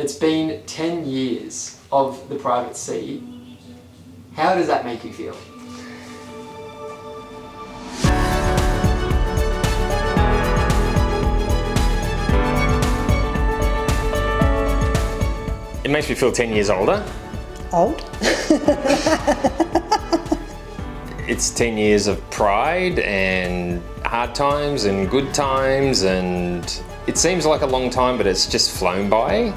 It's been 10 years of the private sea. How does that make you feel? It makes me feel 10 years older. Old? It's 10 years of pride and hard times and good times, and it seems like a long time, but it's just flown by.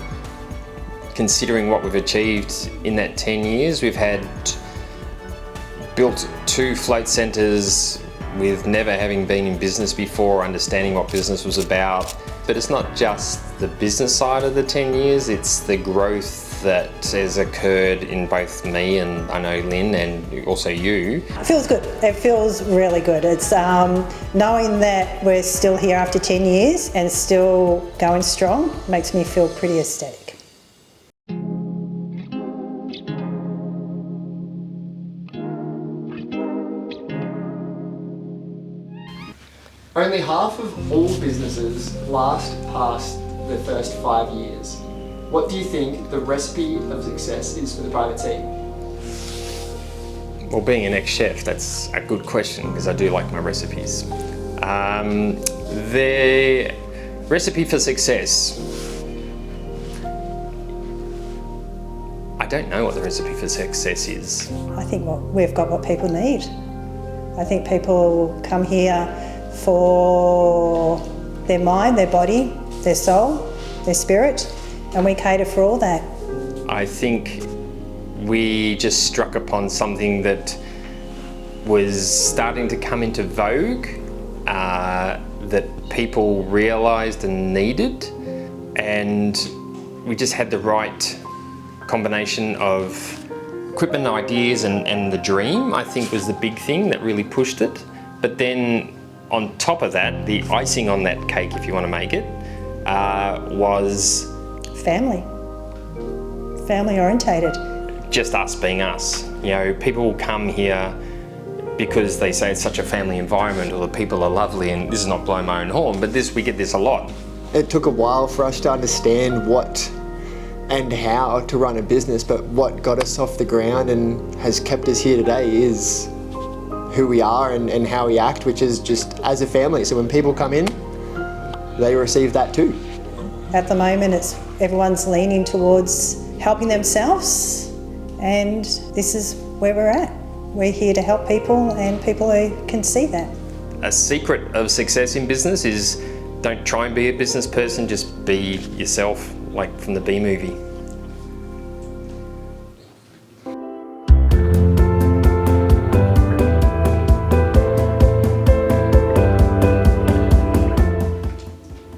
Considering what we've achieved in that 10 years, we've built 2 float centres with never having been in business before, understanding what business was about. But it's not just the business side of the 10 years, it's the growth that has occurred in both me and I know Lynn and also you. It feels good. It feels really good. It's knowing that we're still here after 10 years and still going strong makes me feel pretty ecstatic. Only half of all businesses last past the first 5 years. What do you think the recipe of success is for the private sea? Well, being an ex-chef, that's a good question because I do like my recipes. The recipe for success, I don't know what the recipe for success is. I think we've got what people need. I think people come here for their mind, their body, their soul, their spirit, and we cater for all that. I think we just struck upon something that was starting to come into vogue, that people realised and needed, and we just had the right combination of equipment, ideas and the dream, I think, was the big thing that really pushed it. But then on top of that, the icing on that cake, if you want to make it, was family orientated. Just us being us. You know, people come here because they say it's such a family environment, or the people are lovely, and this is not blowing my own horn, but we get this a lot. It took a while for us to understand what and how to run a business, but what got us off the ground and has kept us here today is who we are and how we act, which is just as a family. So when people come in, they receive that too. At the moment, everyone's leaning towards helping themselves, and this is where we're at. We're here to help people, and people who can see that. A secret of success in business is don't try and be a business person, just be yourself, like from the B movie.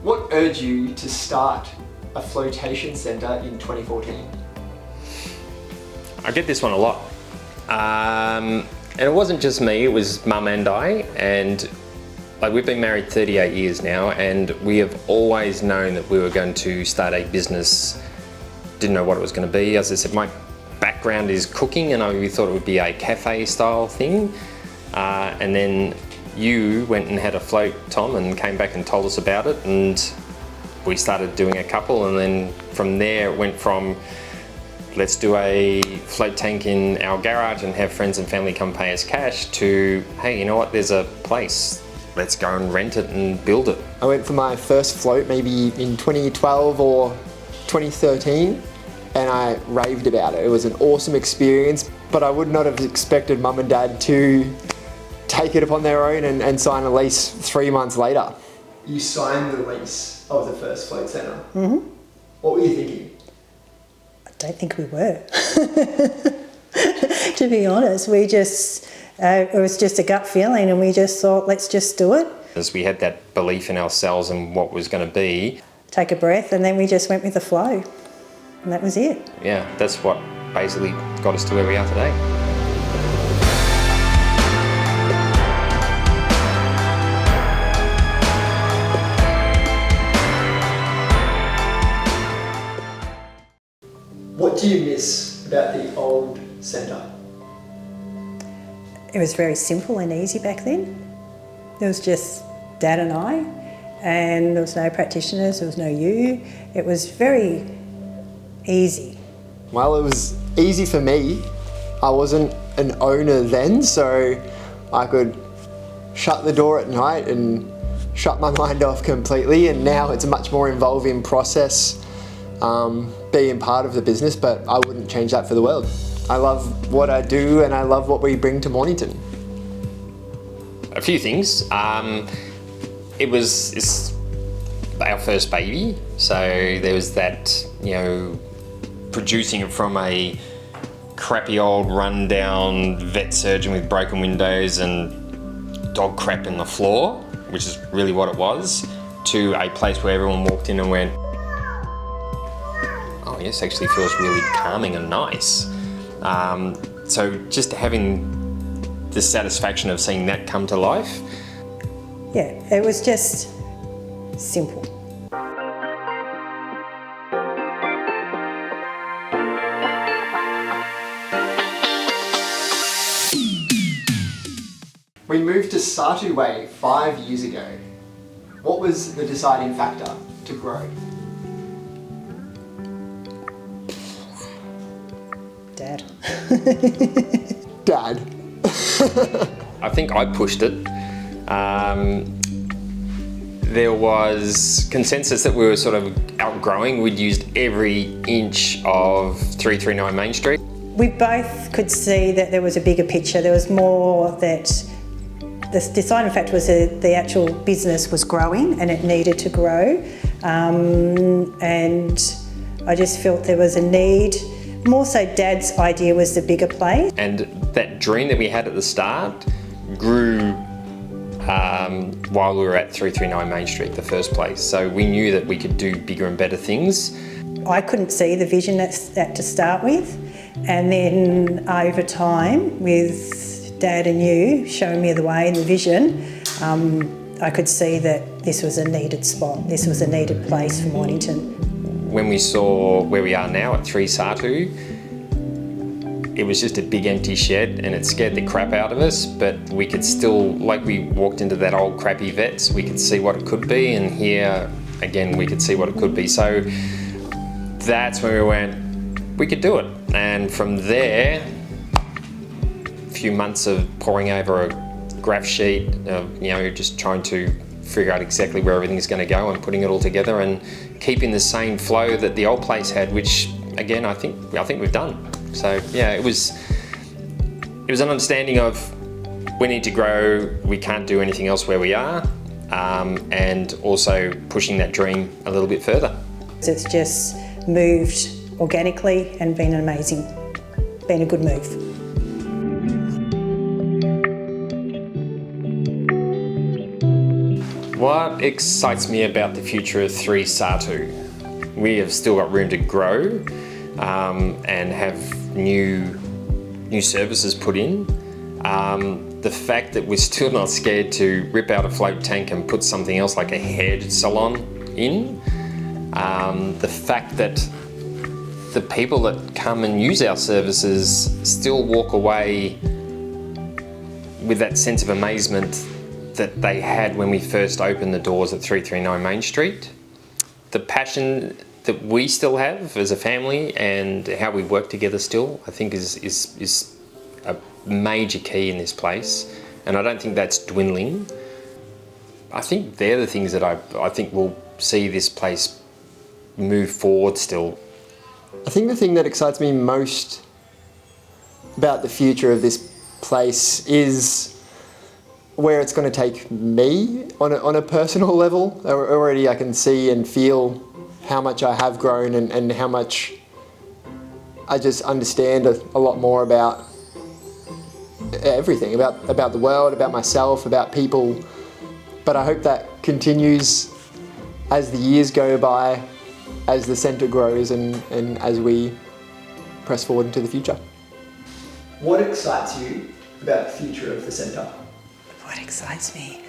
What urged you to start a flotation centre in 2014? I get this one a lot. And it wasn't just me, it was Mum and I, and we've been married 38 years now, and we have always known that we were going to start a business. Didn't know what it was going to be. As I said, my background is cooking, and we thought it would be a cafe style thing. And then you went and had a float, Tom, and came back and told us about it, and we started doing a couple, and then from there it went from let's do a float tank in our garage and have friends and family come pay us cash to, hey, you know what, there's a place, let's go and rent it and build it. I went for my first float maybe in 2012 or 2013, and I raved about it. It was an awesome experience, but I would not have expected Mum and Dad to take it upon their own and sign a lease 3 months later. You signed the lease of the first float centre. Mm-hmm. What were you thinking? I don't think we were. To be honest, we just, it was just a gut feeling, and we just thought, let's just do it. As we had that belief in ourselves and what was going to be. Take a breath, and then we just went with the flow, and that was it. Yeah, that's what basically got us to where we are today. What do you miss about the old centre? It was very simple and easy back then. There was just Dad and I, and there was no practitioners, there was no you. It was very easy. Well, it was easy for me. I wasn't an owner then, so I could shut the door at night and shut my mind off completely, and now it's a much more involving process being part of the business, but I wouldn't change that for the world. I love what I do and I love what we bring to Mornington. A few things. It's our first baby, so there was that, producing it from a crappy old rundown vet surgeon with broken windows and dog crap in the floor, which is really what it was, to a place where everyone walked in and went, oh yes, actually feels really calming and nice. So just having the satisfaction of seeing that come to life. Yeah, it was just simple. We moved to Satu Way 5 years ago. What was the deciding factor to grow? Dad. Dad. I think I pushed it. There was consensus that we were sort of outgrowing. We'd used every inch of 339 Main Street. We both could see that there was a bigger picture. There was more that the deciding factor was that the actual business was growing and it needed to grow. And I just felt there was a need. More so Dad's idea was the bigger play. And that dream that we had at the start grew while we were at 339 Main Street, the first place. So we knew that we could do bigger and better things. I couldn't see the vision that to start with. And then over time, with Dad and you showing me the way and the vision, I could see that this was a needed spot. This was a needed place for Mornington. When we saw where we are now at 3 Satu, it was just a big empty shed and it scared the crap out of us, but we could still, like we walked into that old crappy vets, we could see what it could be, and here, again, we could see what it could be. So that's when we went, we could do it. And from there, a few months of poring over a graph sheet, just trying to figure out exactly where everything's going to go and putting it all together and keeping the same flow that the old place had, which again I think we've done. So yeah, it was an understanding of we need to grow, we can't do anything else where we are, and also pushing that dream a little bit further. It's just moved organically and been a good move. What excites me about the future of 3 Satu? We have still got room to grow and have new services put in. The fact that we're still not scared to rip out a float tank and put something else like a hair salon in. The fact that the people that come and use our services still walk away with that sense of amazement that they had when we first opened the doors at 339 Main Street. The passion that we still have as a family and how we work together still, I think is a major key in this place. And I don't think that's dwindling. I think they're the things that I think will see this place move forward still. I think the thing that excites me most about the future of this place is where it's going to take me on a personal level. Already I can see and feel how much I have grown and how much I just understand a lot more about everything, about the world, about myself, about people. But I hope that continues as the years go by, as the centre grows and as we press forward into the future. What excites you about the future of the centre? What excites me?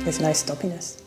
There's no stopping us.